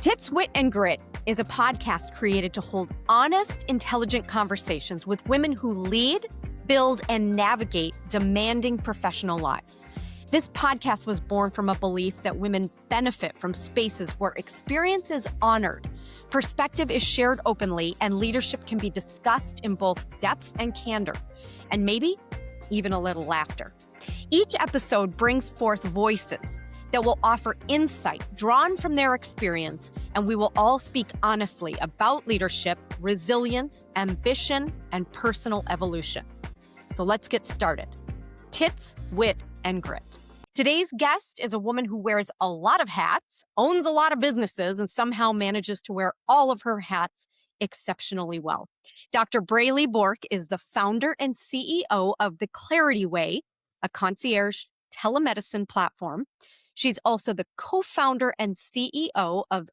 Tits, Wit, and Grit is a podcast created to hold honest, intelligent conversations with women who lead, build, and navigate demanding professional lives. This podcast was born from a belief that women benefit from spaces where experience is honored, perspective is shared openly, and leadership can be discussed in both depth and candor, and maybe even a little laughter. Each episode brings forth voices that will offer insight drawn from their experience, and we will all speak honestly about leadership, resilience, ambition, and personal evolution. So let's get started. Tits, Wit, and Grit. Today's guest is a woman who wears a lot of hats, owns a lot of businesses, and somehow manages to wear all of her hats exceptionally well. Dr. Braley Bourque is the founder and CEO of The Clarity Way, a concierge telemedicine platform. She's also the co-founder and CEO of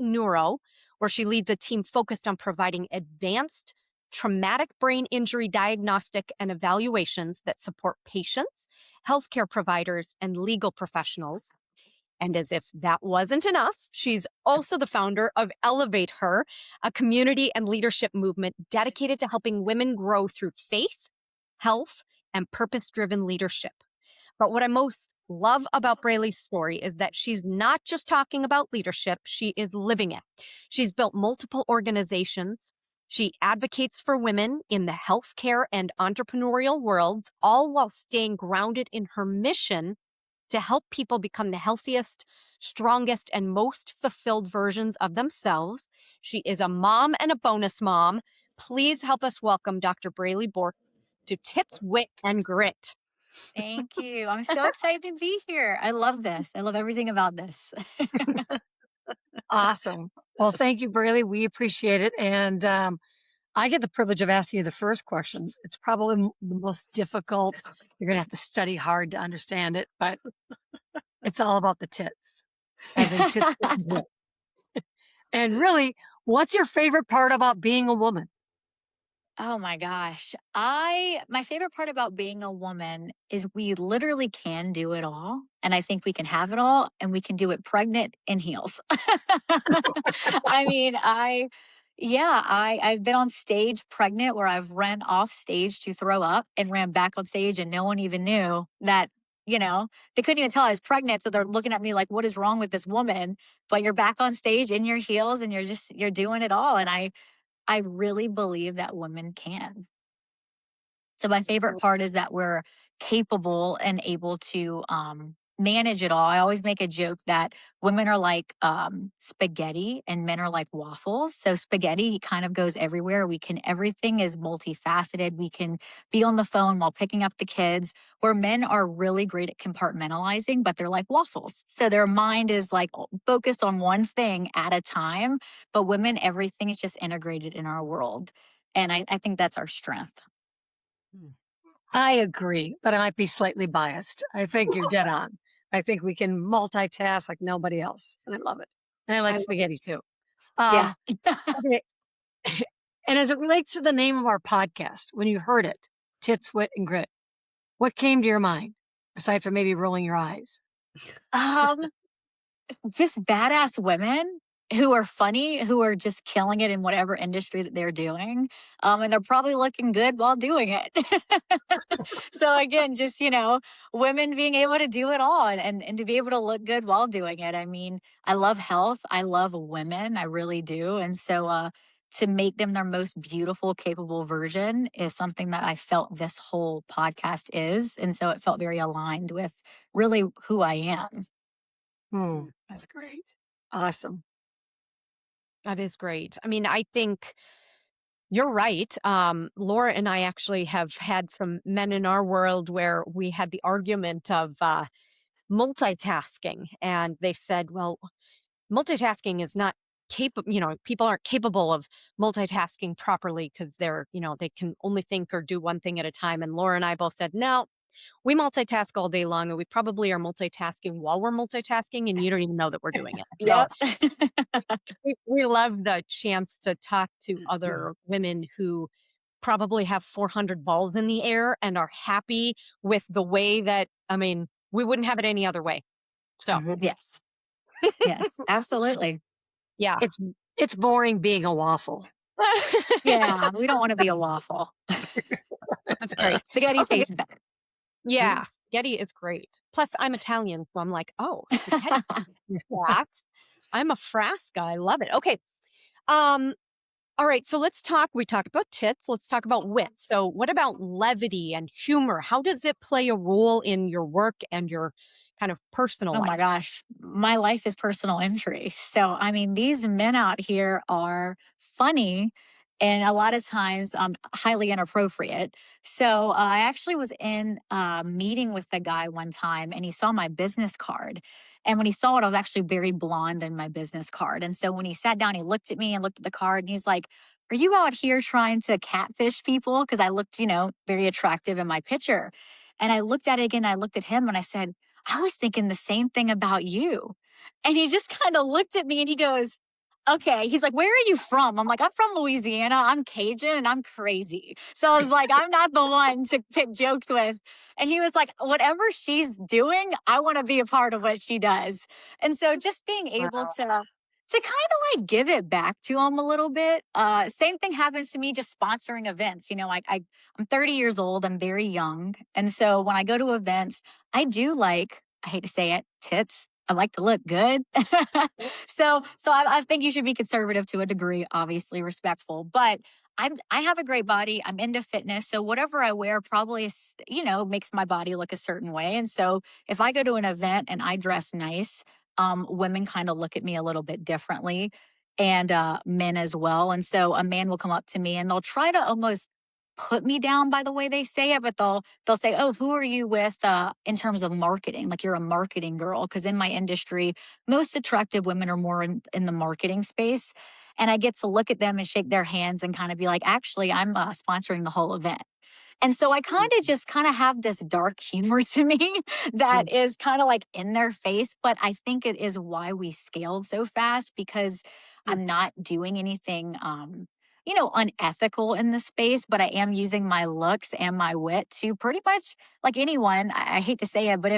Neuro, where she leads a team focused on providing advanced traumatic brain injury diagnostic and evaluations that support patients, healthcare providers, and legal professionals. And as if that wasn't enough, she's also the founder of Elevate Her, a community and leadership movement dedicated to helping women grow through faith, health, and purpose-driven leadership. But what I most love about Braley's story is that she's not just talking about leadership, she is living it. She's built multiple organizations. She advocates for women in the healthcare and entrepreneurial worlds, all while staying grounded in her mission to help people become the healthiest, strongest, and most fulfilled versions of themselves. She is a mom and a bonus mom. Please help us welcome Dr. Braley Bourque to Tits, Wit, and Grit. Thank you. I'm so excited to be here. I love this. I love everything about this. Awesome. Well, thank you, Braley. We appreciate it. And I get the privilege of asking you the first question. It's probably the most difficult. You're going to have to study hard to understand it, but it's all about the tits. As in tits. Wit, and Grit. And really, what's your favorite part about being a woman? Oh my gosh. My favorite part about being a woman is we literally can do it all. And I think we can have it all and we can do it pregnant in heels. I mean, I've been on stage pregnant where I've ran off stage to throw up and ran back on stage and no one even knew that, they couldn't even tell I was pregnant. So they're looking at me like, what is wrong with this woman? But you're back on stage in your heels and you're doing it all. And I really believe that women can. So my favorite part is that we're capable and able to manage it all. I always make a joke that women are like spaghetti and men are like waffles. So spaghetti kind of goes everywhere. Everything is multifaceted. We can be on the phone while picking up the kids, where men are really great at compartmentalizing, but they're like waffles. So their mind is like focused on one thing at a time. But women, everything is just integrated in our world. And I think that's our strength. I agree, but I might be slightly biased. I think you're dead on. I think we can multitask like nobody else. And I love it. And I like spaghetti too. Yeah. Okay. And as it relates to the name of our podcast, when you heard it, Tits, Wit, and Grit, what came to your mind, aside from maybe rolling your eyes? Just badass women who are funny, who are just killing it in whatever industry that they're doing. And they're probably looking good while doing it. So again, just, women being able to do it all and to be able to look good while doing it. I mean, I love health. I love women. I really do. And so to make them their most beautiful, capable version is something that I felt this whole podcast is. And so it felt very aligned with really who I am. That's great. Awesome. That is great. I mean, I think you're right. Laura and I actually have had some men in our world where we had the argument of multitasking. And they said, well, multitasking is not capable, people aren't capable of multitasking properly because they can only think or do one thing at a time. And Laura and I both said, no, we multitask all day long, and we probably are multitasking while we're multitasking, and you don't even know that we're doing it. Yep. We love the chance to talk to other women who probably have 400 balls in the air and are happy with the way that, we wouldn't have it any other way. So Yes. Yes, absolutely. Yeah. It's boring being a waffle. Yeah, we don't want to be a waffle. That's great. Spaghetti Okay. tastes better. Yeah. Spaghetti is great. Plus, I'm Italian, so I'm like, oh, spaghetti. That. I'm a Frasca. I love it. Okay. Um, all right. So let's talk. We talked about tits. Let's talk about wit. So, what about levity and humor? How does it play a role in your work and your kind of personal Oh my life? gosh, my life is personal injury. So, I mean, these men out here are funny and a lot of times highly inappropriate. So, I actually was in a meeting with the guy one time and he saw my business card. And when he saw it, I was actually very blonde in my business card. And so when he sat down, he looked at me and looked at the card and he's like, "Are you out here trying to catfish people?" Because I looked, very attractive in my picture. And I looked at it again, I looked at him and I said, "I was thinking the same thing about you." And he just kind of looked at me and he goes, "Okay." He's like, "Where are you from?" I'm like, "I'm from Louisiana. I'm Cajun and I'm crazy." So I was like, I'm not the one to pick jokes with. And he was like, "Whatever she's doing, I want to be a part of what she does." And so just being able Wow. to kind of like give it back to him a little bit. Same thing happens to me just sponsoring events. I'm 30 years old. I'm very young. And so when I go to events, I do like, I hate to say it, tits. I like to look good. So I think you should be conservative to a degree, obviously respectful, but I have a great body. I'm into fitness. So whatever I wear probably makes my body look a certain way. And so if I go to an event and I dress nice, women kind of look at me a little bit differently and men as well. And so a man will come up to me and they'll try to almost put me down by the way they say it, but they'll say, "Oh, who are you with in terms of marketing? Like you're a marketing girl." Because in my industry, most attractive women are more in the marketing space. And I get to look at them and shake their hands and kind of be like, "Actually, I'm sponsoring the whole event." And so I kind of have this dark humor to me Mhm. that is kind of like in their face, but I think it is why we scaled so fast because Mhm. I'm not doing anything unethical in the space, but I am using my looks and my wit to pretty much like anyone, I hate to say it, but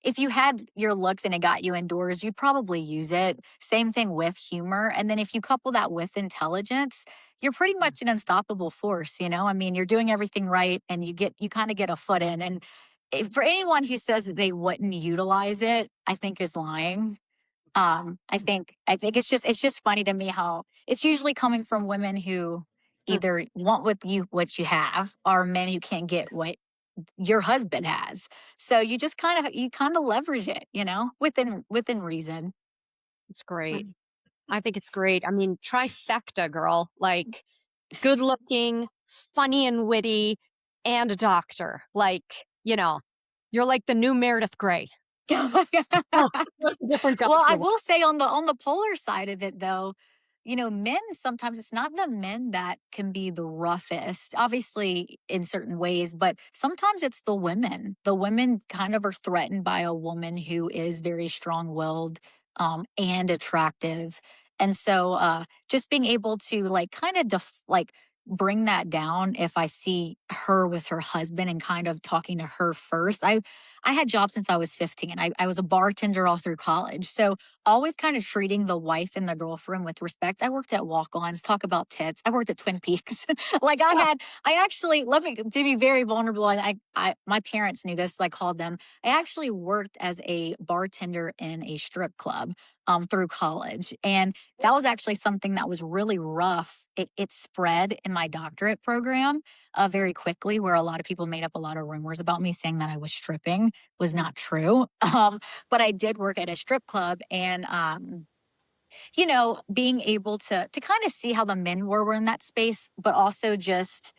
if you had your looks and it got you indoors, you'd probably use it. Same thing with humor. And then if you couple that with intelligence, you're pretty much an unstoppable force. I mean, you're doing everything right and you kind of get a foot in. And for anyone who says that they wouldn't utilize it, I think is lying. I think it's just funny to me how it's usually coming from women who Mhm. either want what you have or men who can't get what your husband has. So you kind of leverage it, within reason. It's great. I think it's great. I mean, trifecta, girl. Like, good looking, funny and witty, and a doctor. Like, you're like the new Meredith Grey. Oh, different Well, I doctor. will say on the polar side of it though, men sometimes it's not the men that can be the roughest, obviously in certain ways, but sometimes it's the women. The women kind of are threatened by a woman who is very strong-willed and attractive. And so just being able to like kind of like bring that down if I see her with her husband and kind of talking to her first. I had jobs since I was 15. I was a bartender all through college. So always kind of treating the wife and the girlfriend with respect. I worked at walk-ons, talk about tits. I worked at Twin Peaks. Like I actually, let me, to be very vulnerable. And my parents knew this. I called them. I actually worked as a bartender in a strip club through college. And that was actually something that was really rough. It spread in my doctorate program very quickly, where a lot of people made up a lot of rumors about me saying that I was stripping was not true. But I did work at a strip club and being able to kind of see how the men were in that space, but also just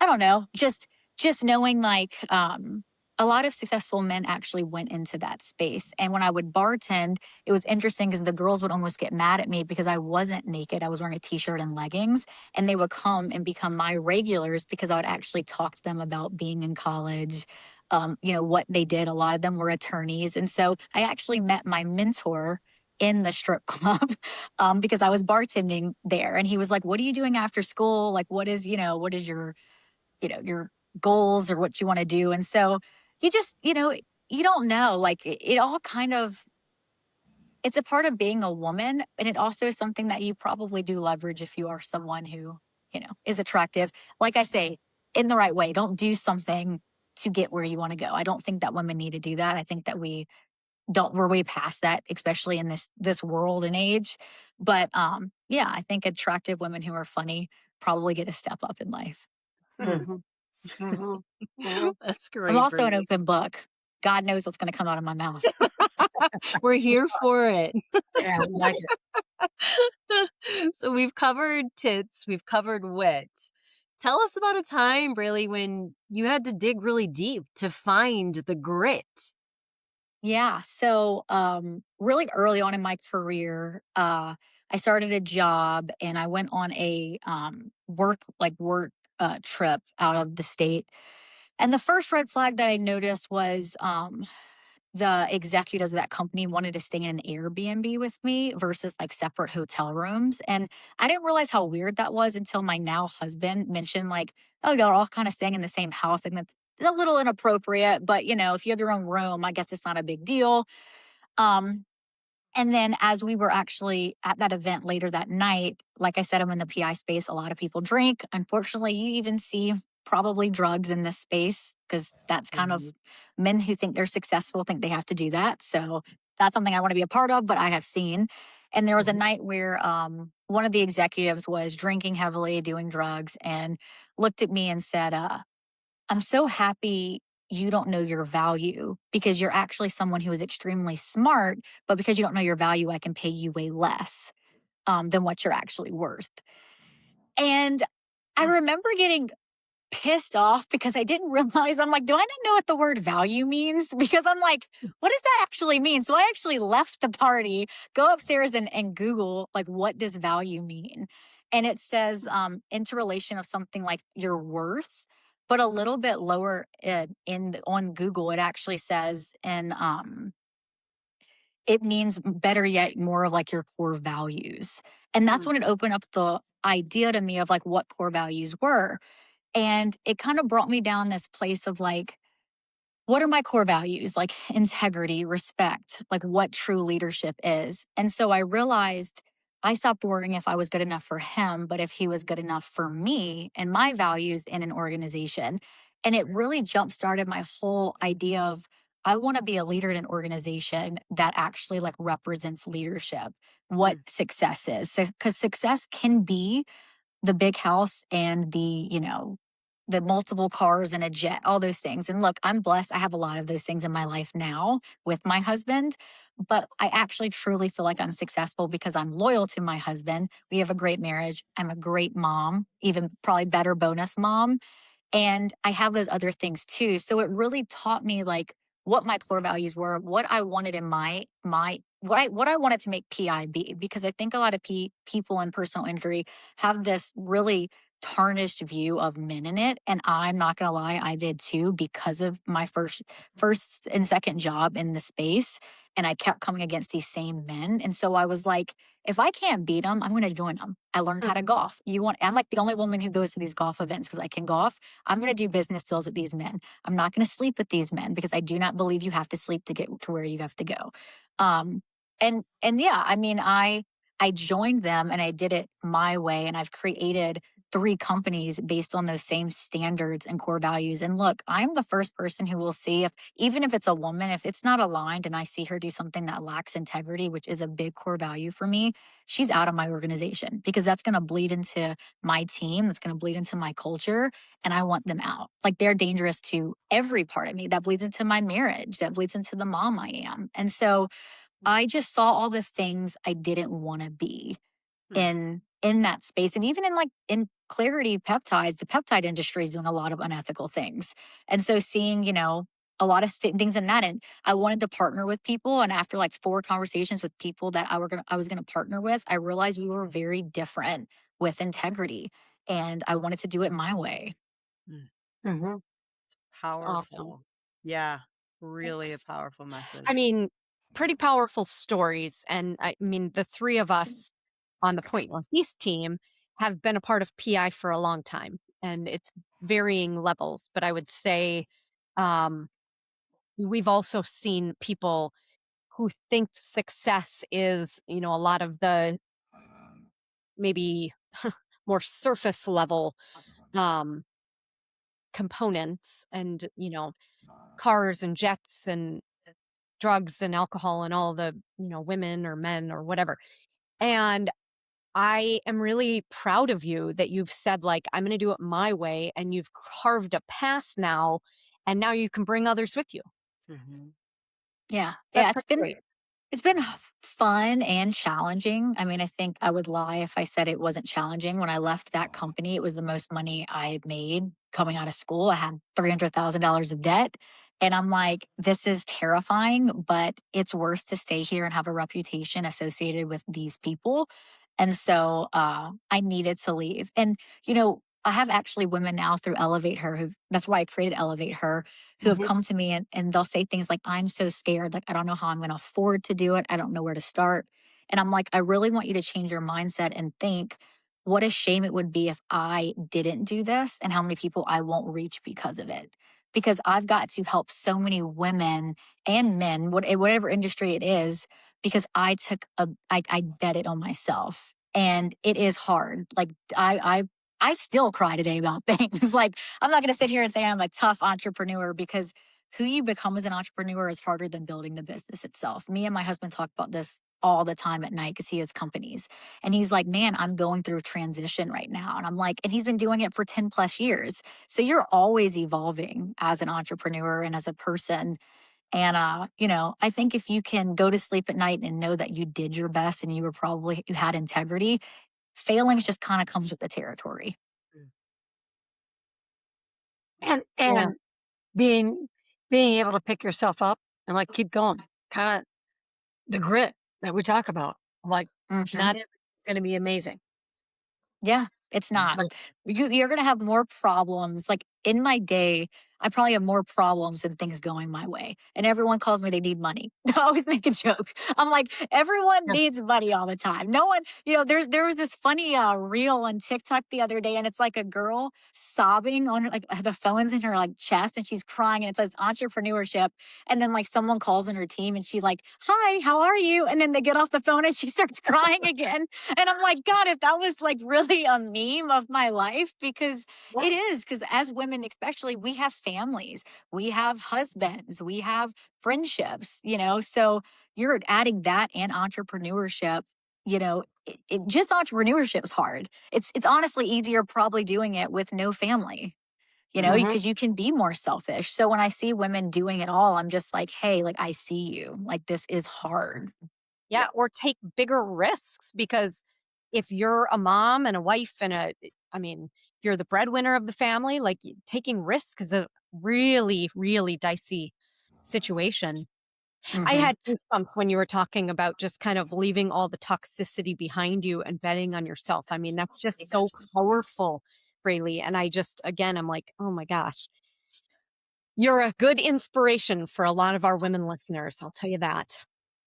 I don't know, just knowing like a lot of successful men actually went into that space. And when I would bartend, it was interesting because the girls would almost get mad at me because I wasn't naked. I was wearing a t-shirt and leggings, and they would come and become my regulars because I would actually talk to them about being in college. What they did. A lot of them were attorneys. And so I actually met my mentor in the strip club because I was bartending there. And he was like, "What are you doing after school? Like, what is your goals or what you want to do?" And so you just, you don't know, like it all kind of it's a part of being a woman. And it also is something that you probably do leverage if you are someone who, is attractive. Like I say, in the right way. Don't do something to get where you want to go. I don't think that women need to do that. I think that we're way past that, especially in this world and age. But yeah, I think attractive women who are funny probably get a step up in life. Mhm. Mhm. Mhm. That's I'm great, also an Braley. open book. God knows what's going to come out of my mouth. We're here for it. Yeah, I like it. So we've covered tits, we've covered wit. Tell us about a time, Braley, when you had to dig really deep to find the grit. Yeah. So, really early on in my career, I started a job and I went on a work trip out of the state. And the first red flag that I noticed was the executives of that company wanted to stay in an Airbnb with me versus like separate hotel rooms. And I didn't realize how weird that was until my now husband mentioned, like, oh, y'all are all kind of staying in the same house. And that's a little inappropriate, but if you have your own room, I guess it's not a big deal. Um, and then as we were actually at that event later that night, like I said, I'm in the PI space. A lot of people drink. Unfortunately, you even see probably drugs in this space because that's kind of Mhm. men who think they're successful think they have to do that. So that's something I want to be a part of, but I have seen. And there was a Mhm. night where one of the executives was drinking heavily, doing drugs, and looked at me and said, I'm so happy you don't know your value because you're actually someone who is extremely smart, but because you don't know your value, I can pay you way less than what you're actually worth. And I remember getting pissed off because I didn't realize, I'm like, do I not know what the word value means? Because I'm like, what does that actually mean? So I actually left the party, go upstairs and Google, like, what does value mean? And it says interrelation of something like your worth, but a little bit lower on Google, it actually says, and it means better yet, more of like your core values. And that's Mm. when it opened up the idea to me of like what core values were. And it kind of brought me down this place of like, what are my core values? Like integrity, respect, like what true leadership is. And so I realized I stopped worrying if I was good enough for him, but if he was good enough for me and my values in an organization. And it really jump started my whole idea of I want to be a leader in an organization that actually like represents leadership, what Mm. success is. Because success can be the big house and the multiple cars and a jet, all those things. And look, I'm blessed. I have a lot of those things in my life now with my husband, but I actually truly feel like I'm successful because I'm loyal to my husband. We have a great marriage. I'm a great mom, even probably better bonus mom. And I have those other things too. So it really taught me like what my core values were, what I wanted in my what I wanted to make PI be, because I think a lot of people in personal injury have this really tarnished view of men in it, and I'm not going to lie, I did too because of my first and second job in the space, and I kept coming against these same men, and so I was like, if I can't beat them, I'm going to join them. I learned how to golf. I'm like the only woman who goes to these golf events because I can golf. I'm going to do business deals with these men. I'm not going to sleep with these men because I do not believe you have to sleep to get to where you have to go. Um, and yeah, I mean, I joined them and I did it my way, and I've created 3 companies based on those same standards and core values. And look, I'm the first person who will see if, even if it's a woman, if it's not aligned and I see her do something that lacks integrity, which is a big core value for me, she's out of my organization because that's going to bleed into my team. That's going to bleed into my culture. And I want them out. Like they're dangerous to every part of me. That bleeds into my marriage. That bleeds into the mom I am. And so I just saw all the things I didn't want to be Hmm. in that space. And even in like in clarity peptides, the peptide industry is doing a lot of unethical things. And so seeing, a lot of things in that. And I wanted to partner with people. And after like 4 conversations with people that I was gonna partner with, I realized we were very different with integrity. And I wanted to do it my way. Mm. Mhm. Awesome. Powerful. Yeah, really a Thanks. powerful message. I mean, pretty powerful stories. And I mean, the 3 of us on the Point Northeast team have been a part of PI for a long time, and it's varying levels. But I would say um, we've also seen people who think success is, a lot of the maybe more surface level um, components and, cars and jets and drugs and alcohol and all the, women or men or whatever. And I am really proud of you that you've said, like, I'm going to do it my way. And you've carved a path now. And now you can bring others with you. Mhm. Yeah. That's Yeah. pretty great. It's been fun and challenging. I mean, I think I would lie if I said it wasn't challenging. When I left that company, it was the most money I had made coming out of school. I had $300,000 of debt. And I'm like, this is terrifying, but it's worse to stay here and have a reputation associated with these people. And so I needed to leave. And, I have actually women now through Elevate Her that's why I created Elevate Her, who have Mhm. come to me and they'll say things like, I'm so scared. Like, I don't know how I'm going to afford to do it. I don't know where to start. And I'm like, I really want you to change your mindset and think what a shame it would be if I didn't do this and how many people I won't reach because of it. Because I've got to help so many women and men, whatever industry it is, because I bet it on myself. And it is hard. Like I still cry today about things. Like, I'm not going to sit here and say I'm a tough entrepreneur because who you become as an entrepreneur is harder than building the business itself. Me and my husband talk about this all the time at night because he has companies. And he's like, man, I'm going through a transition right now. And I'm like, and he's been doing it for 10 plus years. So you're always evolving as an entrepreneur and as a person. And, I think if you can go to sleep at night and know that you did your best and you had integrity, failings just kind of comes with the territory. And Yeah. being being able to pick yourself up and like keep going. Kind of the grit that we talk about. Like Mhm. not everything's going to be amazing. Yeah, it's not. Like You're going to have more problems. Like in my day, I probably have more problems than things going my way. And everyone calls me they need money. I always make a joke. I'm like, everyone yeah. needs money all the time. No one, there was this funny reel on TikTok the other day, and it's like a girl sobbing on like the phone's in her like chest and she's crying and it says entrepreneurship. And then like someone calls on her team and she's like, hi, how are you? And then they get off the phone and she starts crying again. And I'm like, God, if that was like really a meme of my life, because Yeah. it is, because as women, especially, we have families, we have husbands, we have friendships, so you're adding that and entrepreneurship. Just entrepreneurship is hard. It's honestly easier probably doing it with no family, Mhm. because you can be more selfish. So when I see women doing it all, I'm just like, hey, like I see you. Like this is hard. Yeah. Or take bigger risks because if you're a mom and a wife and I mean, if you're the breadwinner of the family, like taking risks is a really, really dicey situation. I Hmm. had goosebumps when you were talking about just kind of leaving all the toxicity behind you and betting on yourself. I mean, that's just so powerful, Braley. And I just, again, I'm like, oh my gosh, you're a good inspiration for a lot of our women listeners. I'll tell you that.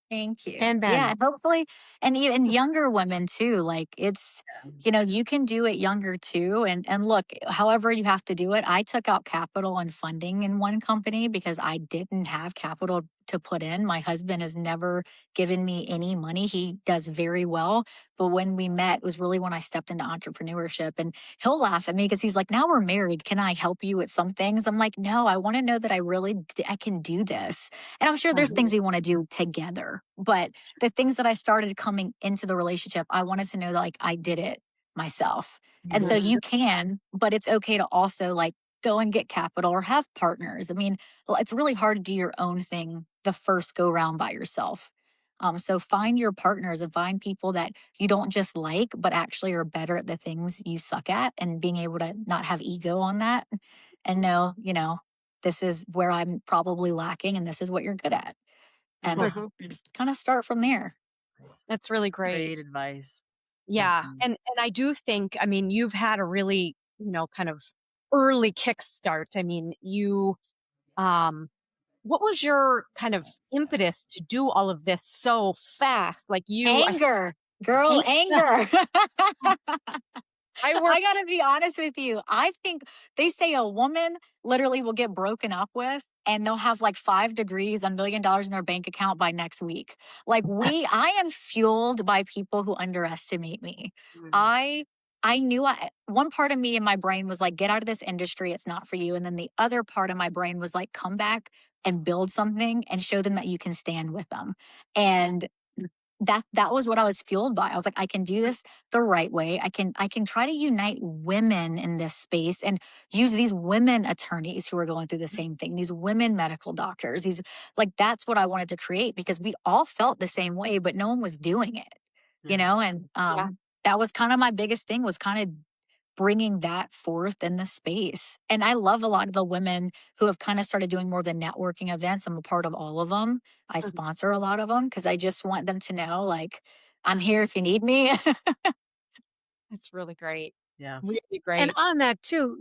Thank you. And Yeah, then and hopefully, and even younger women too. Like it's, you can do it younger too. And look, however you have to do it. I took out capital and funding in one company because I didn't have capital to put in. My husband has never given me any money. He does very well. But when we met, it was really when I stepped into entrepreneurship. And he'll laugh at me because he's like, now we're married. Can I help you with some things? I'm like, no, I want to know that I can do this. And I'm sure there's Mhm. things we want to do together. But the things that I started coming into the relationship, I wanted to know that like I did it myself. And so Mhm. you can, but it's okay to also like go and get capital or have partners. I mean, it's really hard to do your own thing the first go round by yourself. So find your partners and find people that you don't just like, but actually are better at the things you suck at, and being able to not have ego on that and know, this is where I'm probably lacking and this is what you're good at. And Mhm. just kind of start from there. That's really Great great. advice. Yeah. Mhm. And I do think, I mean, you've had a really, kind of early kickstart. I mean, um, what was your kind of impetus to do all of this so fast? Like I Anger, girl, hate, anger. I work, I gotta be honest with you. I think they say a woman literally will get broken up with and they'll have like 5 degrees, $1 million in their bank account by next week. Like I am fueled by people who underestimate me. I knew one part of me in my brain was like, get out of this industry. It's not for you. And then the other part of my brain was like, come back and build something and show them that you can stand with them. And that was what I was fueled by. I was like, I can do this the right way. I can try to unite women in this space and use these women attorneys who are going through the same thing, these women medical doctors. That's what I wanted to create, because we all felt the same way, but no one was doing it, and that was kind of my biggest thing, was kind of bringing that forth in the space. And I love a lot of the women who have kind of started doing more of the networking events. I'm a part of all of them. I sponsor a lot of them because I just want them to know, like, I'm here if you need me. That's really great. Yeah. Really great. And on that too,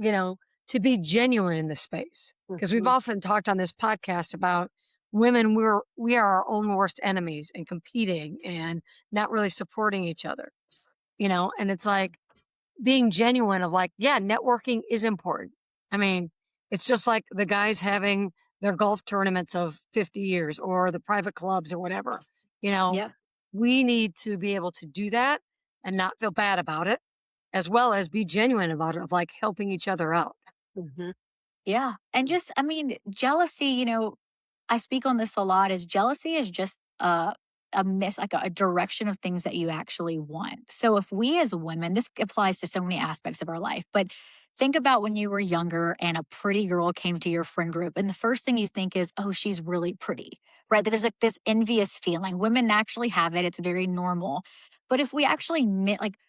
to be genuine in the space, because we've often talked on this podcast about women, we are our own worst enemies and competing and not really supporting each other, and it's like being genuine of like, yeah, networking is important. I mean, it's just like the guys having their golf tournaments of 50 years or the private clubs or whatever, Yep. we need to be able to do that and not feel bad about it, as well as be genuine about it, of like helping each other out. Yeah. And just, I mean, jealousy, I speak on this a lot, is jealousy is just like a direction of things that you actually want. So if we as women, this applies to so many aspects of our life, but think about when you were younger and a pretty girl came to your friend group, and the first thing you think is, oh, she's really pretty, right? There's like this envious feeling. Women naturally have it. It's very normal. But if we actually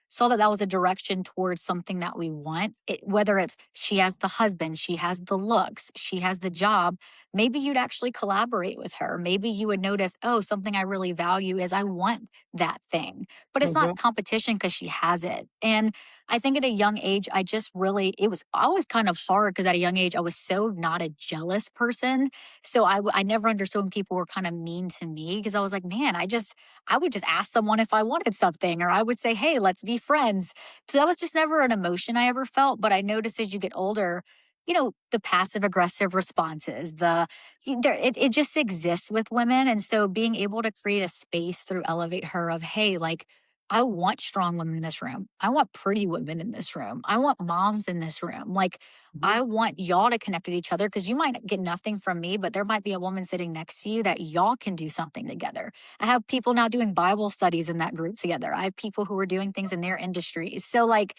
saw that was a direction towards something that we want, whether it's she has the husband, she has the looks, she has the job, maybe you'd actually collaborate with her. Maybe you would notice, oh, something I really value is I want that thing. But it's not competition because she has it. And I think at a young age, it was always kind of hard, because at a young age, I was so not a jealous person. So I never understood when people were kind of mean to me, because I was like, man, I would just ask someone if I wanted something, or I would say, hey, let's be friends. So that was just never an emotion I ever felt. But I noticed as you get older, the passive aggressive responses, it just exists with women. And so being able to create a space through Elevate Her of, hey, like, I want strong women in this room. I want pretty women in this room. I want moms in this room. Like, I want y'all to connect with each other, because you might get nothing from me, but there might be a woman sitting next to you that y'all can do something together. I have people now doing Bible studies in that group together. I have people who are doing things in their industries. So like,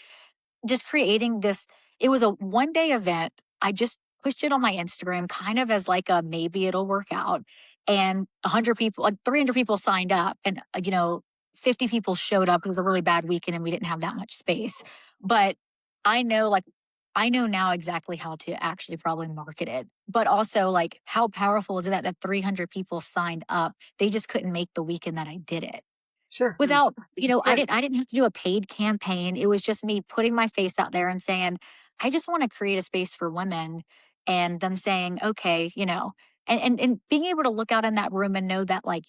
just creating this, it was a one-day event. I just pushed it on my Instagram kind of as like a maybe it'll work out. And 100 people, like 300 people signed up, and 50 people showed up. It was a really bad weekend and we didn't have that much space. But I know now exactly how to actually probably market it. But also, like, how powerful is it that 300 people signed up? They just couldn't make the weekend that I did it. Sure. Without, I didn't have to do a paid campaign. It was just me putting my face out there and saying, I just want to create a space for women, and them saying, okay, and being able to look out in that room and know that, like,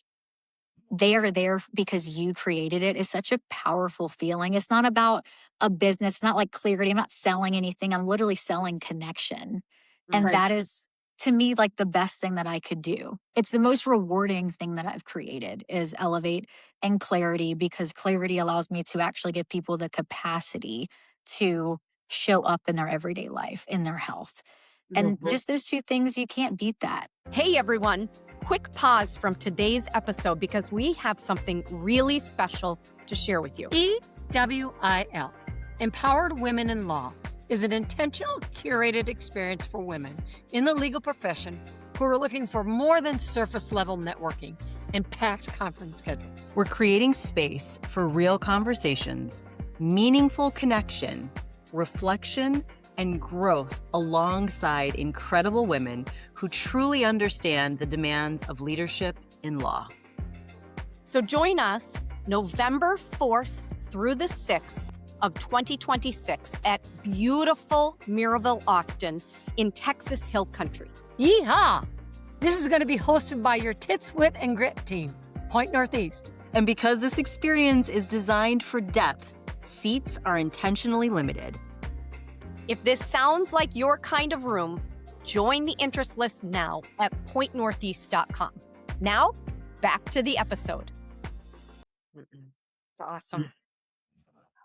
they are there because you created it is such a powerful feeling. It's not about a business. It's not like clarity. I'm not selling anything. I'm literally selling connection. And that is, to me, like the best thing that I could do. It's the most rewarding thing that I've created is Elevate and clarity, because clarity allows me to actually give people the capacity to show up in their everyday life, in their health. And just those two things, you can't beat that. Hey, everyone. Quick pause from today's episode, because we have something really special to share with you. EWIL, Empowered Women in Law, is an intentional, curated experience for women in the legal profession who are looking for more than surface-level networking and packed conference schedules. We're creating space for real conversations, meaningful connection, reflection, and growth alongside incredible women who truly understand the demands of leadership in law. So join us November 4th through the 6th of 2026 at beautiful Murrayville, Austin in Texas Hill Country. Yeehaw! This is going to be hosted by your Tits, Wit, and Grit team, Point Northeast. And because this experience is designed for depth, seats are intentionally limited. If this sounds like your kind of room, Join the interest list now at pointnortheast.com. Now, back to the episode. Awesome.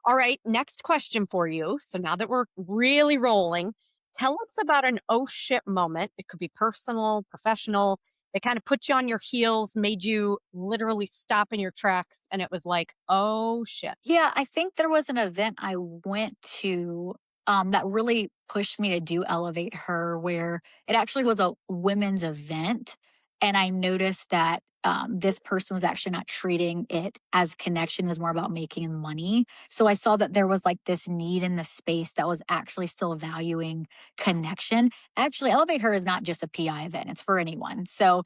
All right, next question for you. So now that we're really rolling, tell us about an oh shit moment. It could be personal, professional. It kind of put you on your heels, made you literally stop in your tracks. And it was like, oh shit. Yeah, I think there was an event I went to that really pushed me to do Elevate Her, where it actually was a women's event. And I noticed that this person was actually not treating it as connection, it was more about making money. So I saw that there was like this need in the space that was actually still valuing connection. Actually, Elevate Her is not just a PI event, it's for anyone. So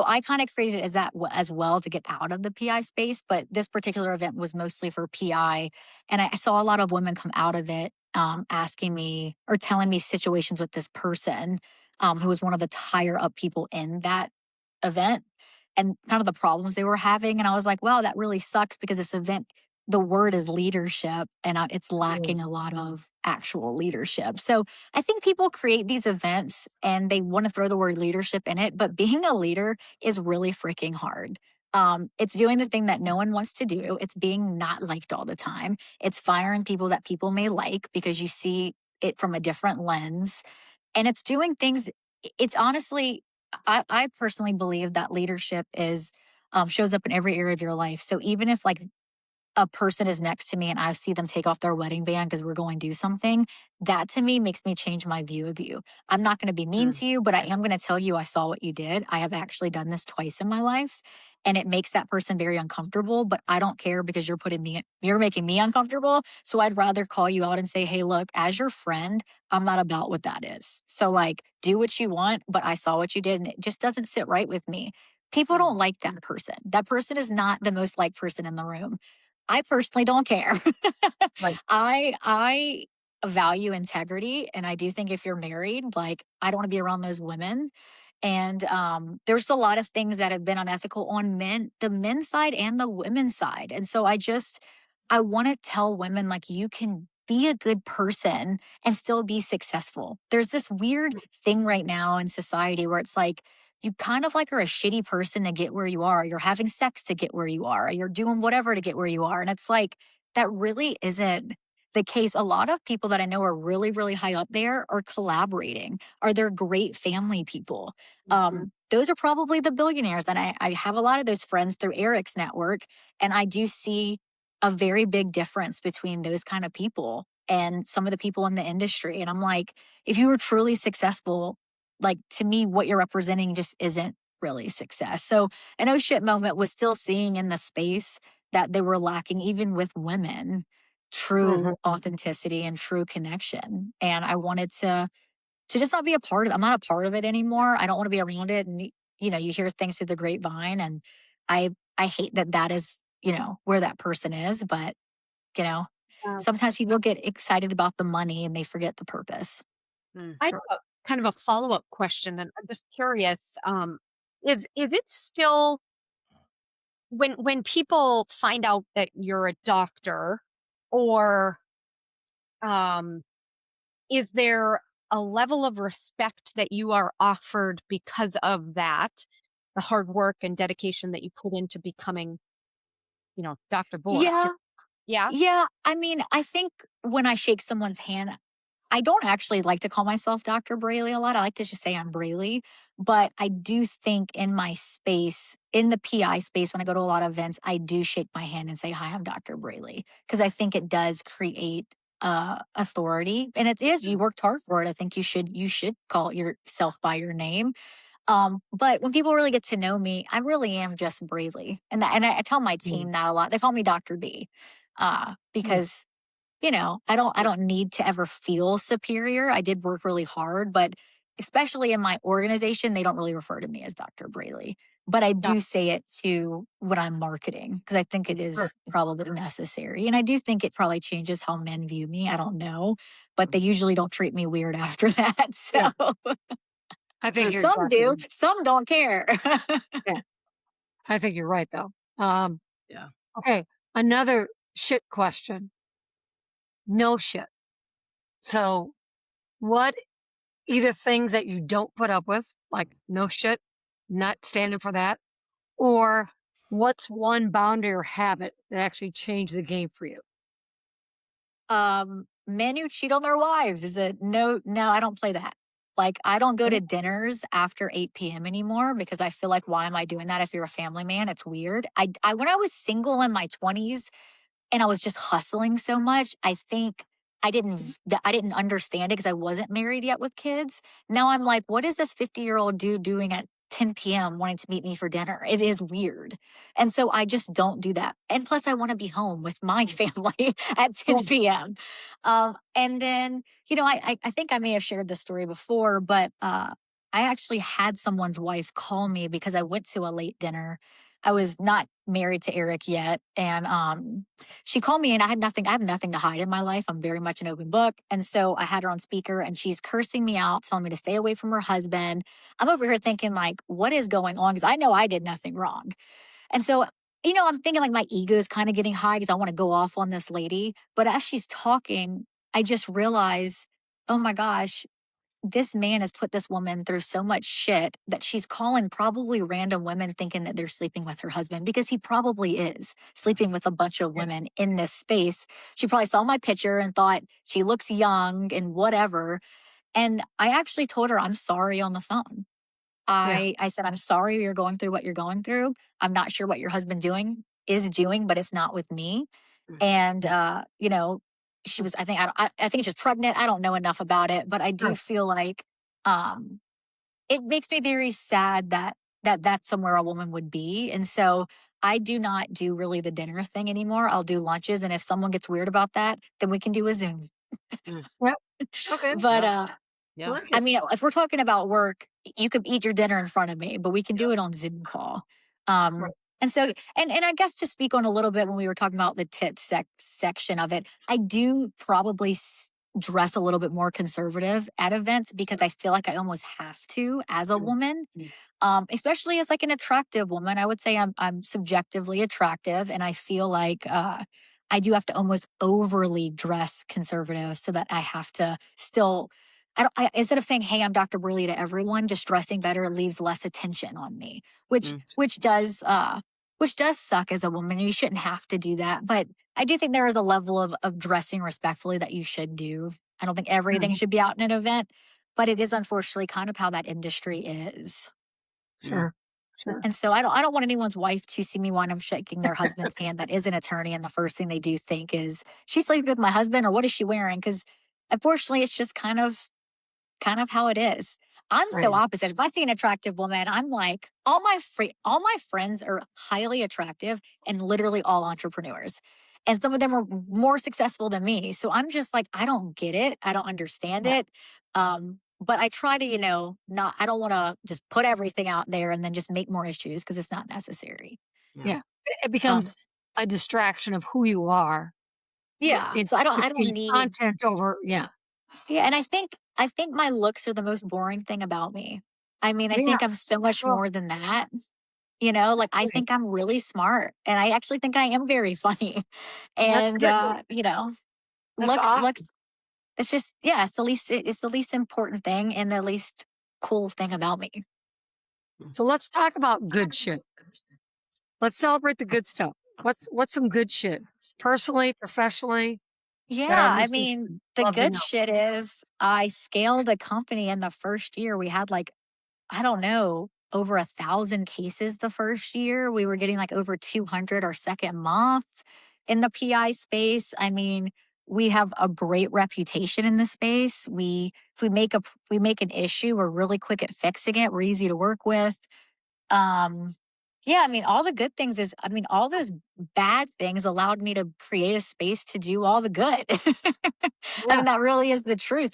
I kind of created it as that as well to get out of the PI space. But this particular event was mostly for PI. And I saw a lot of women come out of it asking me or telling me situations with this person who was one of the higher up people in that event and kind of the problems they were having. And I was like, wow, that really sucks because this event, the word is leadership and it's lacking a lot of actual leadership. So I think people create these events and they want to throw the word leadership in it, but being a leader is really freaking hard. It's doing the thing that no one wants to do. It's being not liked all the time. It's firing people that people may like because you see it from a different lens. And it's doing things, it's honestly, I personally believe that leadership is shows up in every area of your life. So even if like a person is next to me and I see them take off their wedding band because we're going to do something, that to me makes me change my view of you. I'm not going to be mean to you, but I am going to tell you I saw what you did. I have actually done this twice in my life and it makes that person very uncomfortable, but I don't care because you're making me uncomfortable. So I'd rather call you out and say, hey, look, as your friend, I'm not about what that is. So like do what you want, but I saw what you did and it just doesn't sit right with me. People don't like that person. That person is not the most liked person in the room. I personally don't care. Right. I value integrity, and I do think if you're married, like I don't want to be around those women. And there's a lot of things that have been unethical on the men's side and the women's side. And so I want to tell women like you can be a good person and still be successful. There's this weird thing right now in society where it's like you kind of like are a shitty person to get where you are. You're having sex to get where you are. You're doing whatever to get where you are. And it's like, that really isn't the case. A lot of people that I know are really, really high up there are collaborating, are they're great family people. Those are probably the billionaires. And I have a lot of those friends through Eric's network. And I do see a very big difference between those kind of people and some of the people in the industry. And I'm like, if you were truly successful, like to me, what you're representing just isn't really success. So an oh shit moment was still seeing in the space that they were lacking, even with women, true authenticity and true connection. And I wanted to just not be a part of it. I'm not a part of it anymore. I don't want to be around it. And you hear things through the grapevine, and I hate that is, where that person is. But, sometimes people get excited about the money and they forget the purpose. I have kind of a follow-up question, and I'm just curious. Is it still when people find out that you're a doctor, or is there a level of respect that you are offered because of that, the hard work and dedication that you put into becoming, Dr. Bourque? Yeah. Yeah. Yeah. I mean, I think when I shake someone's hand, I don't actually like to call myself Dr. Braley a lot. I like to just say I'm Braley. But I do think in my space, in the PI space, when I go to a lot of events, I do shake my hand and say, hi, I'm Dr. Braley. Because I think it does create authority. And it is, you worked hard for it. I think you should call yourself by your name. But when people really get to know me, I really am just Braley. And I tell my team that a lot. They call me Dr. B. Because I don't need to ever feel superior. I did work really hard, but especially in my organization, they don't really refer to me as Dr. Braley. But I do say it to when I'm marketing because I think it is probably necessary. And I do think it probably changes how men view me. I don't know, but they usually don't treat me weird after that. So I think you're some do, some don't care. Yeah. I think you're right though. Yeah. Okay. Another shit question. No shit. So what either things that you don't put up with, like no shit, not standing for that, or what's one boundary or habit that actually changed the game for you? Men who cheat on their wives is a no, no, I don't play that. Like, I don't go Okay. to dinners after 8 p.m. anymore because I feel like, why am I doing that if you're a family man? It's weird. When I was single in my 20s, and I was just hustling so much. I think I didn't understand it because I wasn't married yet with kids. Now I'm like, what is this 50-year-old dude doing at 10 p.m. wanting to meet me for dinner? It is weird. And so I just don't do that. And plus I want to be home with my family at 10 p.m. And then, I think I may have shared this story before, but I actually had someone's wife call me because I went to a late dinner. I was not married to Eric yet. And she called me and I have nothing to hide in my life. I'm very much an open book. And so I had her on speaker and she's cursing me out, telling me to stay away from her husband. I'm over here thinking like, what is going on? Because I know I did nothing wrong. And so, I'm thinking like my ego is kind of getting high because I want to go off on this lady. But as she's talking, I just realize, oh my gosh, this man has put this woman through so much shit that she's calling probably random women thinking that they're sleeping with her husband because he probably is sleeping with a bunch of women in this space. She probably saw my picture and thought she looks young and whatever. And I actually told her, I'm sorry on the phone. Yeah. I said, I'm sorry you're going through what you're going through. I'm not sure what your husband is doing, but it's not with me. And she was, I think she's pregnant. I don't know enough about it, but I do Sure. feel like um it makes me very sad that's somewhere a woman would be. And so I do not do really the dinner thing anymore. I'll do lunches, and if someone gets weird about that, then we can do a Zoom. Yep. Okay. But Yeah. I like I it. mean, if we're talking about work, you could eat your dinner in front of me, but we can do it on Zoom call. Right. And so, and I guess to speak on a little bit when we were talking about the tit section of it, I do probably dress a little bit more conservative at events because I feel like I almost have to as a woman, especially as like an attractive woman. I would say I'm subjectively attractive, and I feel like I do have to almost overly dress conservative so that I have to still instead of saying, "Hey, I'm Dr. Braley" to everyone, just dressing better leaves less attention on me, which which does suck as a woman. You shouldn't have to do that, but I do think there is a level of dressing respectfully that you should do. I don't think everything Mhm. should be out in an event, but it is unfortunately kind of how that industry is. Sure. Sure. And so I don't want anyone's wife to see me when I'm shaking their husband's hand that is an attorney, and the first thing they do think is, she's sleeping with my husband, or what is she wearing? Because unfortunately, it's just kind of how it is. I'm so Right. opposite. If I see an attractive woman, I'm like, all my friends are highly attractive and literally all entrepreneurs. And some of them are more successful than me. So I'm just like, I don't get it. I don't understand Yeah. it. But I try to, not, I don't want to just put everything out there and then just make more issues because it's not necessary. Yeah. It Um, becomes a distraction of who you are. yeah. It So to I don't feed need, content over. Yeah. yeah. And I think my looks are the most boring thing about me. I mean, I Yeah. think I'm so much Well, more than that. Like that's I great. think I'm really smart and I actually think I am very funny. That's And good. That's looks awesome. it's just, yeah, it's the least important thing and the least cool thing about me. So let's talk about good shit. Let's celebrate the good stuff. What's some good shit? Personally, professionally, that our Yeah, I listeners mean, would the love to good know. shit is I scaled a company in the first year. We had like, I don't know, over 1,000 cases the first year. We were getting like over 200 our second month in the PI space. I mean, we have a great reputation in the space. If we make an issue, we're really quick at fixing it. We're easy to work with. Um, yeah, I mean, all the good things is, I mean, all those bad things allowed me to create a space to do all the good. I Yeah. mean, that really is the truth.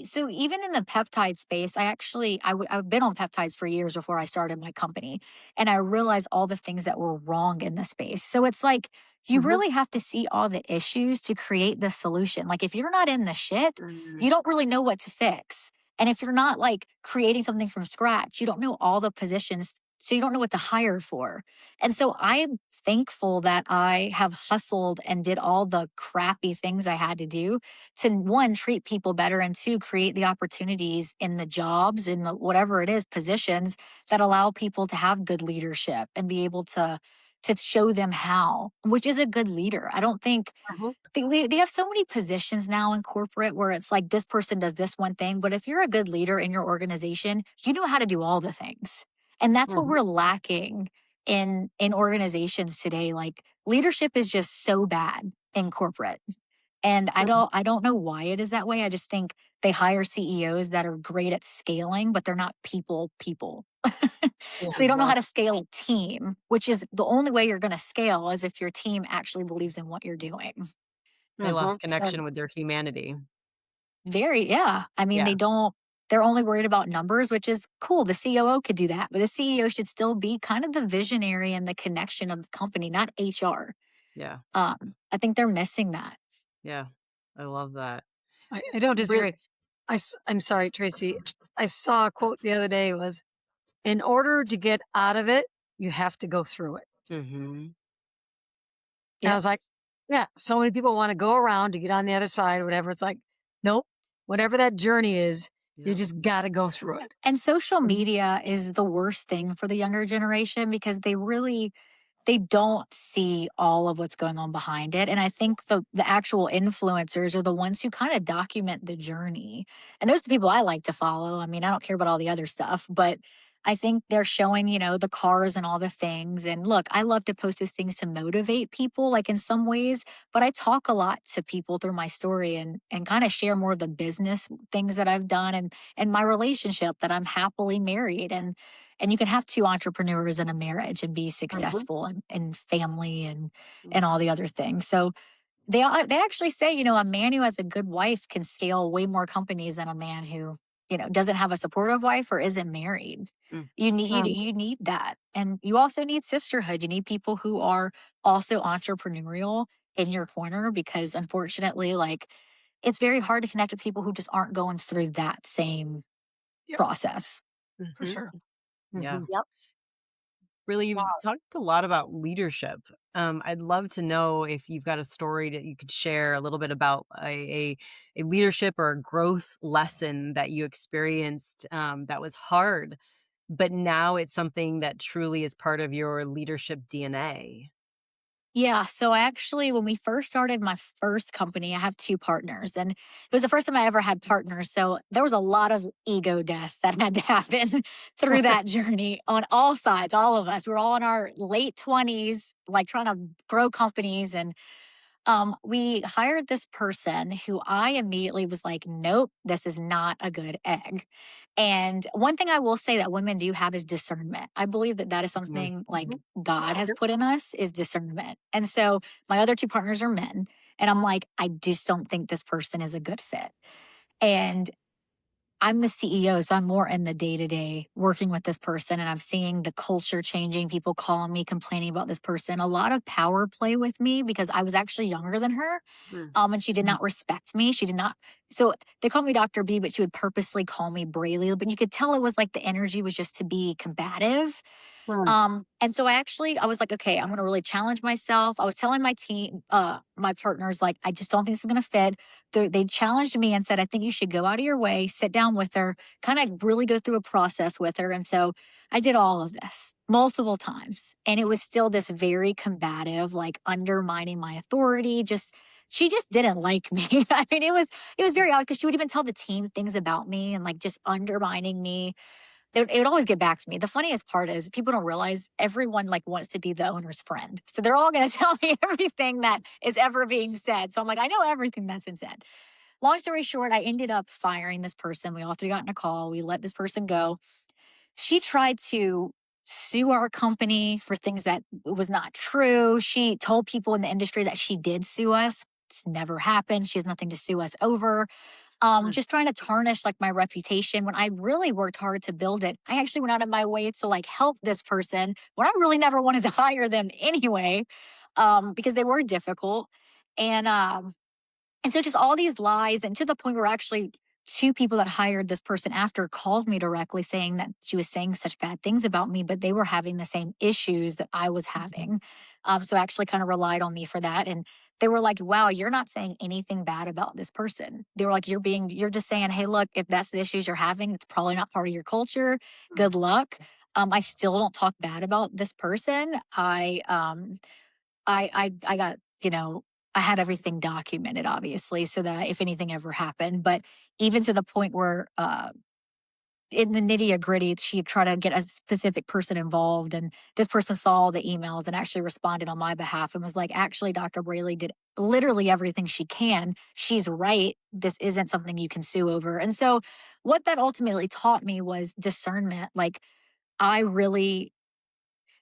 So even in the peptide space, I've been on peptides for years before I started my company, and I realized all the things that were wrong in the space. So it's like you Mhm. really have to see all the issues to create the solution. Like if you're not in the shit, Mm. you don't really know what to fix. And if you're not like creating something from scratch, you don't know all the positions So you don't know what to hire for. And so I'm thankful that I have hustled and did all the crappy things I had to do to, one, treat people better, and two, create the opportunities in the jobs, in the whatever it is, positions that allow people to have good leadership and be able to show them how, which is a good leader. I don't think Mhm. they have so many positions now in corporate where it's like this person does this one thing, but if you're a good leader in your organization, you know how to do all the things. And that's what Mhm. we're lacking in organizations today. Like leadership is just so bad in corporate. And Mhm. I don't know why it is that way. I just think they hire CEOs that are great at scaling, but they're not people. So you don't know Yeah. how to scale a team, which is the only way you're going to scale is if your team actually believes in what you're doing. They Mhm. lost So connection with their humanity. very, yeah. I mean, Yeah, they're only worried about numbers, which is cool. The COO could do that, but the CEO should still be kind of the visionary and the connection of the company, not HR. yeah, I think they're missing that. yeah. I love that. I don't Real disagree. I'm sorry, Tracy. I saw a quote the other day was, in order to get out of it, you have to go through it. Mhm. And I Yep. was like, yeah, so many people want to go around to get on the other side or whatever. It's like, nope, whatever that journey is, you Yep. just got to go through it. And social Mhm. media is the worst thing for the younger generation because they don't see all of what's going on behind it. And I think the actual influencers are the ones who kind of document the journey. And those are the people I like to follow. I mean, I don't care about all the other stuff, but I think they're showing, the cars and all the things. And look, I love to post those things to motivate people, like in some ways, but I talk a lot to people through my story and kind of share more of the business things that I've done and my relationship that I'm happily married. And you can have two entrepreneurs in a marriage and be Mhm. successful and family and all Mhm. the other things. So they actually say, a man who has a good wife can scale way more companies than a man who, doesn't have a supportive wife or isn't married. Mm. Mhm. You need that. And you also need sisterhood. You need people who are also entrepreneurial in your corner because unfortunately, like it's very hard to connect with people who just aren't going through that same Yep, process. for Mhm. sure. Yeah. Mhm. Yep. Really, you've talked a lot about leadership. I'd love to know if you've got a story that you could share a little bit about a leadership or a growth lesson that you experienced that was hard, but now it's something that truly is part of your leadership DNA. Yeah. So I actually, when we first started my first company, I have two partners, and it was the first time I ever had partners. So there was a lot of ego death that had to happen through that journey on all sides, all of us. We were all in our late 20s, like trying to grow companies. And we hired this person who I immediately was like, nope, this is not a good egg. And one thing I will say that women do have is discernment. I believe that that is Mhm. something like Mhm. God has Yep. put in us is discernment. And so my other two partners are men. And I'm like, I just don't think this person is a good fit. And I'm the CEO, so I'm more in the day to day working with this person, and I'm seeing the culture changing, people calling me, complaining about this person. A lot of power play with me because I was actually younger than her. Mm. And she did not respect me. She did not. So they called me Dr. B, but she would purposely call me Braley. But you could tell it was like the energy was just to be combative. Mhm. And so I was like, okay, I'm gonna really challenge myself. I was telling my team, my partners, like, I just don't think this is gonna fit. They challenged me and said, I think you should go out of your way, sit down with her, kind of really go through a process with her. And so I did all of this multiple times. And it was still this very combative, like undermining my authority. She just didn't like me. I mean, it was very odd because she would even tell the team things about me and like just undermining me. It would always get back to me. The funniest part is people don't realize everyone like wants to be the owner's friend. So they're all going to tell me everything that is ever being said. So I'm like, I know everything that's been said. Long story short, I ended up firing this person. We all three got in a call. We let this person go. She tried to sue our company for things that was not true. She told people in the industry that she did sue us. It's never happened. She has nothing to sue us over. Mm. Just trying to tarnish like my reputation when I really worked hard to build it. I actually went out of my way to like help this person when I really never wanted to hire them anyway, because they were difficult. And um, and so just all these lies, and to the point where actually two people that hired this person after called me directly saying that she was saying such bad things about me, but they were having the same issues that I was having. So actually kind of relied on me for that. And they were like, wow, you're not saying anything bad about this person. They were like, you're just saying, hey, look, if that's the issues you're having, it's probably not part of your culture. Good luck. I still don't talk bad about this person. I got, I had everything documented, obviously, so that if anything ever happened. But even to the point where in the nitty gritty, she tried to get a specific person involved. And this person saw all the emails and actually responded on my behalf and was like, actually, Dr. Braley did literally everything she can. She's right. This isn't something you can sue over. And so what that ultimately taught me was discernment. Like, I really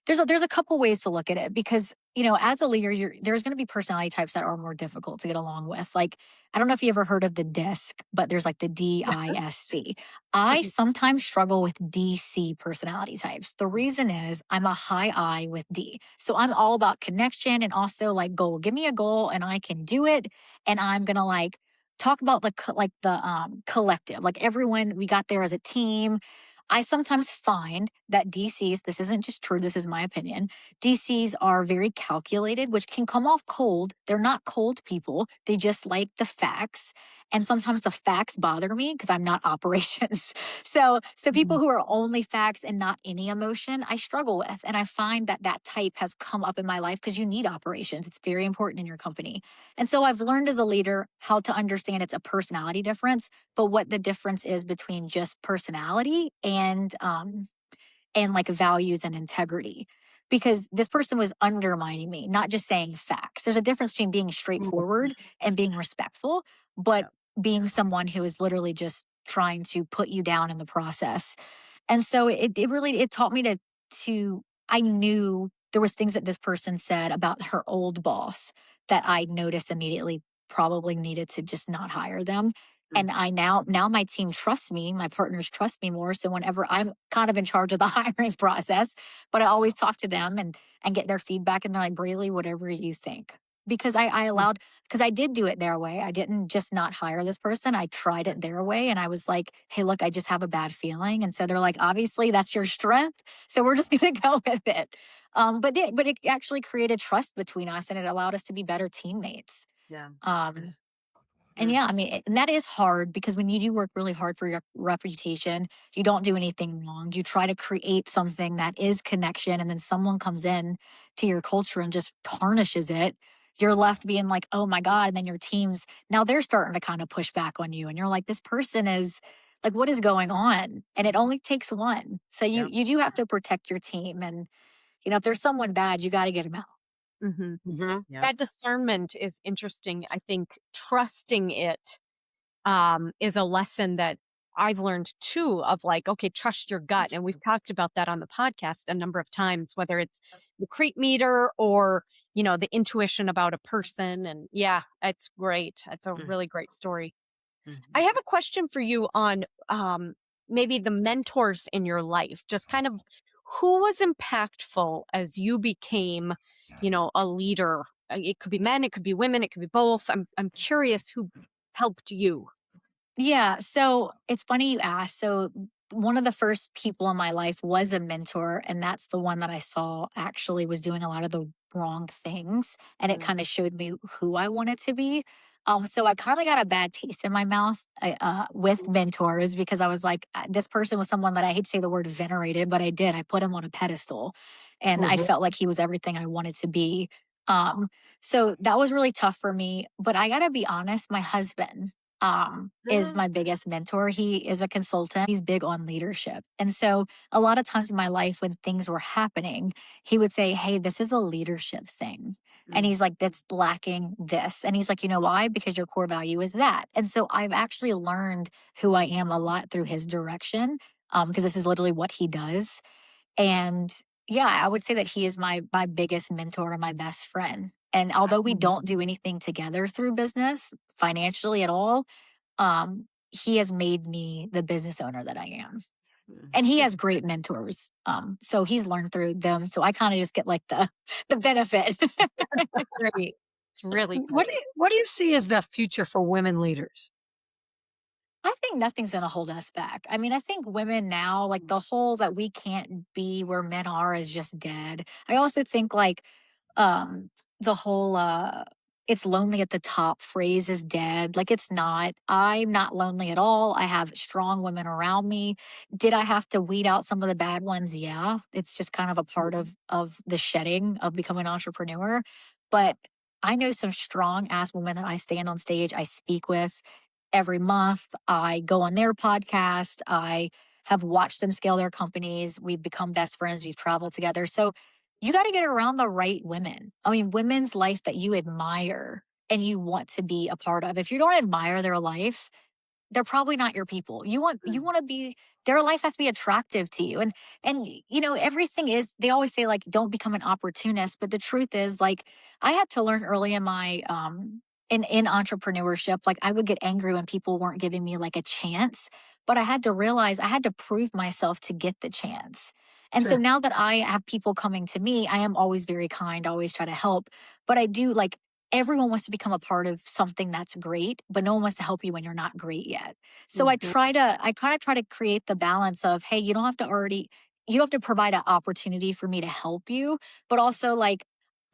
there's a couple ways to look at it because as a leader there's going to be personality types that are more difficult to get along with. Like, I don't know if you ever heard of the disc, but there's like the DISC. I sometimes struggle with DC personality types. The reason is I'm a high I with D, so I'm all about connection and also like goal. Give me a goal and I can do it, and I'm gonna like talk about the collective, like everyone, we got there as a team. I sometimes find that DCs, this isn't just true, this is my opinion. DCs are very calculated, which can come off cold. They're not cold people. They just like the facts. And sometimes the facts bother me because I'm not operations. So people who are only facts and not any emotion, I struggle with. And I find that that type has come up in my life because you need operations. It's very important in your company. And so I've learned as a leader how to understand it's a personality difference, but what the difference is between just personality and like values and integrity. Because this person was undermining me, not just saying facts. There's a difference between being straightforward and being respectful, but being someone who is literally just trying to put you down in the process. And so it really it taught me to I knew there was things that this person said about her old boss that I noticed immediately probably needed to just not hire them. And I now my team trusts me, my partners trust me more. So whenever I'm kind of in charge of the hiring process, but I always talk to them and get their feedback, and they're like, Braley, whatever you think. Because I allowed, because I did do it their way. I didn't just not hire this person. I tried it their way. And I was like, hey, look, I just have a bad feeling. And so they're like, obviously that's your strength. So we're just going to go with it. But it actually created trust between us, and it allowed us to be better teammates. Yeah. And yeah, I mean, and that is hard because when you do work really hard for your reputation, you don't do anything wrong. You try to create something that is connection, and then someone comes in to your culture and just tarnishes it. You're left being like, oh my God. And then your teams, now they're starting to kind of push back on you. And you're like, this person is like, what is going on? And it only takes one. So you do have to protect your team. And, if there's someone bad, you got to get them out. That discernment is interesting. I think trusting it is a lesson that I've learned too, of like, okay, trust your gut. And we've talked about that on the podcast a number of times, whether it's the creep meter or, the intuition about a person. And yeah, it's great. It's a really great story. I have a question for you on maybe the mentors in your life, just kind of who was impactful as you became, a leader. It could be men, it could be women, it could be both. I'm curious who helped you. Yeah. So it's funny you asked. So one of the first people in my life was a mentor. And that's the one that I saw actually was doing a lot of the wrong things. And it kind of showed me who I wanted to be. So I kind of got a bad taste in my mouth with mentors because I was like, this person was someone that I hate to say the word venerated, but I did. I put him on a pedestal and I felt like he was everything I wanted to be. So that was really tough for me. But I got to be honest, my husband is my biggest mentor. He is a consultant. He's big on leadership. And so a lot of times in my life when things were happening, he would say, hey, this is a leadership thing. And he's like, that's lacking this. And he's like, you know why? Because your core value is that. And so I've actually learned who I am a lot through his direction because this is literally what he does. And yeah, I would say that he is my biggest mentor and my best friend. And although we don't do anything together through business financially at all, he has made me the business owner that I am. And he has great mentors. So he's learned through them. So I kind of just get like the benefit. Great. It's really What do you see as the future for women leaders? I think nothing's going to hold us back. I mean, I think women now, like the whole that we can't be where men are is just dead. I also think like um the whole it's lonely at the top phrase is dead. Like it's not. I'm not lonely at all. I have strong women around me. Did I have to weed out some of the bad ones? Yeah. It's just kind of a part of the shedding of becoming an entrepreneur. But I know some strong ass women that I stand on stage, I speak with every month. I go on their podcast. I have watched them scale their companies. We've become best friends. We've traveled together. So you got to get around the right women. I mean, women's life that you admire and you want to be a part of. If you don't admire their life, they're probably not your people. You want to be their life has to be attractive to you. And you know, everything is they always say like don't become an opportunist, but the truth is like I had to learn early in my in entrepreneurship, like I would get angry when people weren't giving me like a chance, but I had to realize I had to prove myself to get the chance. And so Sure. now that I have people coming to me, I am always very kind, always try to help, but I do like everyone wants to become a part of something that's great, but no one wants to help you when you're not great yet. So Mhm. I kind of try to create the balance of, hey, you don't have to provide an opportunity for me to help you, but also like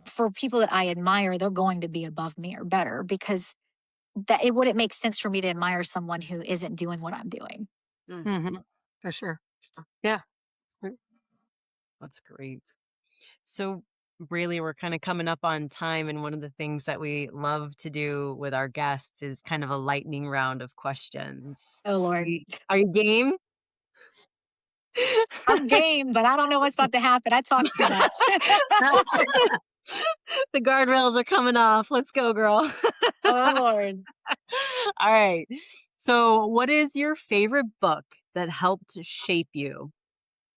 for people that I admire, they're going to be above me or better because that it wouldn't make sense for me to admire someone who isn't doing what I'm doing. Mhm. For sure. Yeah. That's great. So, Braley, we're kind of coming up on time, and one of the things that we love to do with our guests is kind of a lightning round of questions. Oh Lord. Are you game? I'm game, but I don't know what's about to happen. I talk too much. The guardrails are coming off. Let's go, girl. Oh Lord. All right. So, what is your favorite book that helped shape you?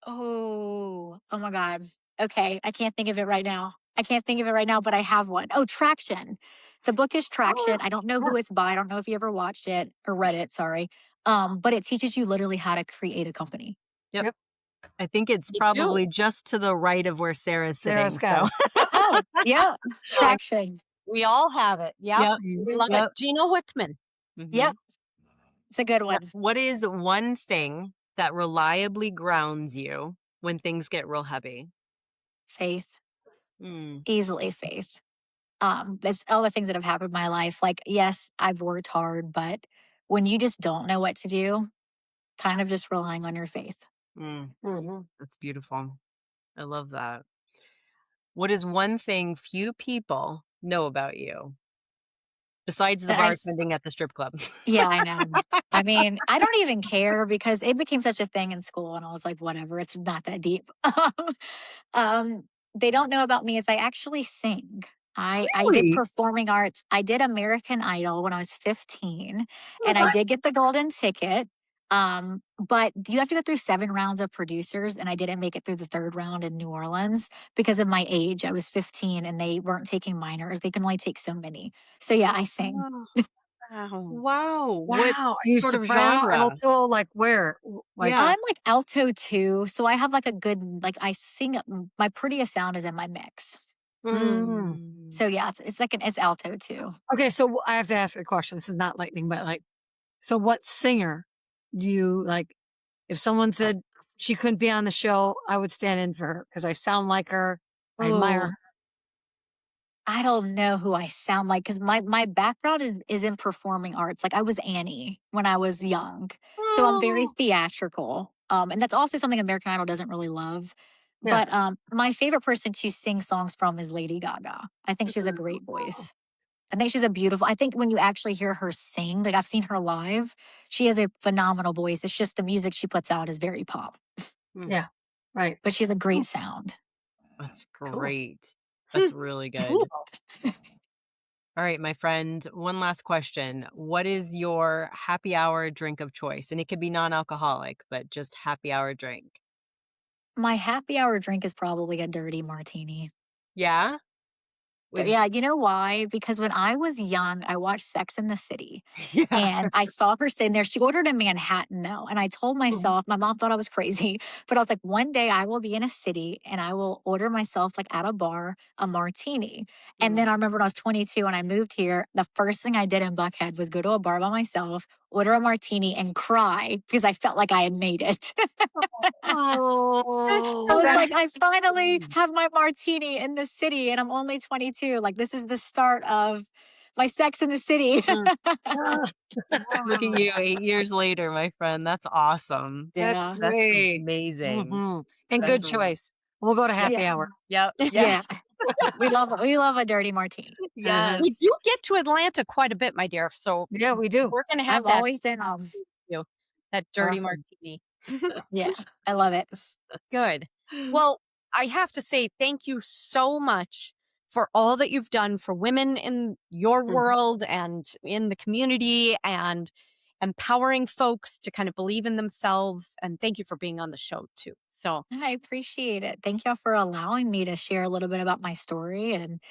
Oh my God. Okay. I can't think of it right now. I can't think of it right now, but I have one. Oh, Traction. The book is Oh, Traction. I don't know yeah. who it's by. I don't know if you ever watched it or read it. Sorry. But it teaches you literally how to create a company. Yep. Yep. I think it's Me probably too. just to the right of where Sarah's Sarah's sitting. got So, it. Oh, yeah. Traction. We all have it. Yep. yep. We Mhm. love it. Yep. Gino Wickman. Mhm. Yep. It's a good Yep. one. What is one thing that reliably grounds you when things get real heavy? Faith. Mm, Easily faith. There's all the things that have happened in my life. Like, yes, I've worked hard, but when you just don't know what to do, kind of just relying on your faith. mm, Mhm. that's beautiful. I love that. What is one thing few people know about you besides the That bartending at the strip club? Yeah, I know. I mean, I don't even care because it became such a thing in school, and I was like, whatever, it's not that deep. um, they don't know about me is I actually sing. I did Really? performing arts. I did American Idol when I was 15, and I did get the golden ticket. But you have to go through 7 rounds of producers, and I didn't make it through the third round in New Orleans because of my age. I was 15, and they weren't taking minors. They can only take so many. So yeah, I sing. Oh, Wow. wow. What Wow. Are you sort of soprano, genre? alto? Like where? Like, Yeah. I'm like alto too, so I have like a good like I sing my prettiest sound is in my mix. mm. Mm. So yeah, it's like it's alto too. Okay. So I have to ask a question. This is not lightning, but like, so what singer do you like? If someone said she couldn't be on the show, I would stand in for her because I sound like her. I admire Oh, her. I don't know who I sound like because my background is in performing arts. Like I was Annie when I was young, so I'm very Oh. theatrical. And that's also something American Idol doesn't really love. Yeah. But my favorite person to sing songs from is Lady Gaga. I think she has a great voice. I think she's a beautiful. I think when you actually hear her sing, like I've seen her live, she has a phenomenal voice. It's just the music she puts out is very pop, Mm, Yeah. Right. but she has a great sound. that's Cool. great. That's really good. All right, my friend, one last question. What is your happy hour drink of choice? And it could be non-alcoholic, but just happy hour drink. My happy hour drink is probably a dirty martini. Yeah? So, With yeah, you know why? Because when I was young, I watched Sex in the City yeah. and I saw her sitting there. She ordered a Manhattan though. And I told Mhm. myself, my mom thought I was crazy, but I was like, one day I will be in a city and I will order myself, like at a bar, a martini. And Mm, then I remember when I was 22 and I moved here, the first thing I did in Buckhead was go to a bar by myself, order a martini, and cry because I felt like I had made it. Oh, I was like, I finally have my martini in the city and I'm only 22. Like, this is the start of my Sex in the City. Look at you 8 years later, my friend. That's awesome. that's Yeah. That's great. amazing. And That's good choice. We'll go to happy Yeah. hour. Yep. Yeah. Yeah. We love a dirty martini. Yes. We do get to Atlanta quite a bit, my dear. So Yeah, we do. we're going to have I've that, always been that dirty awesome. martini. Yeah. I love it. Good. Well, I have to say thank you so much for all that you've done for women in your world and in the community and empowering folks to kind of believe in themselves. And thank you for being on the show too. So I appreciate it. Thank y'all for allowing me to share a little bit about my story and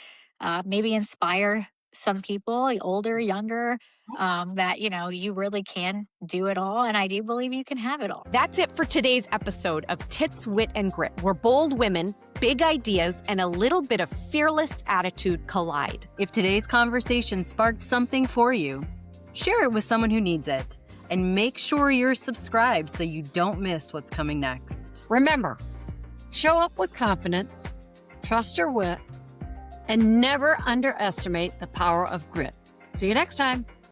maybe inspire some people, older, younger, that, you really can do it all. And I do believe you can have it all. that's it for today's episode of Tits, Wit, and Grit, where bold women, big ideas, and a little bit of fearless attitude collide. If today's conversation sparked something for you, share it with someone who needs it. And make sure you're subscribed so you don't miss what's coming next. Remember, show up with confidence, trust your wit, and never underestimate the power of grit. See you next time.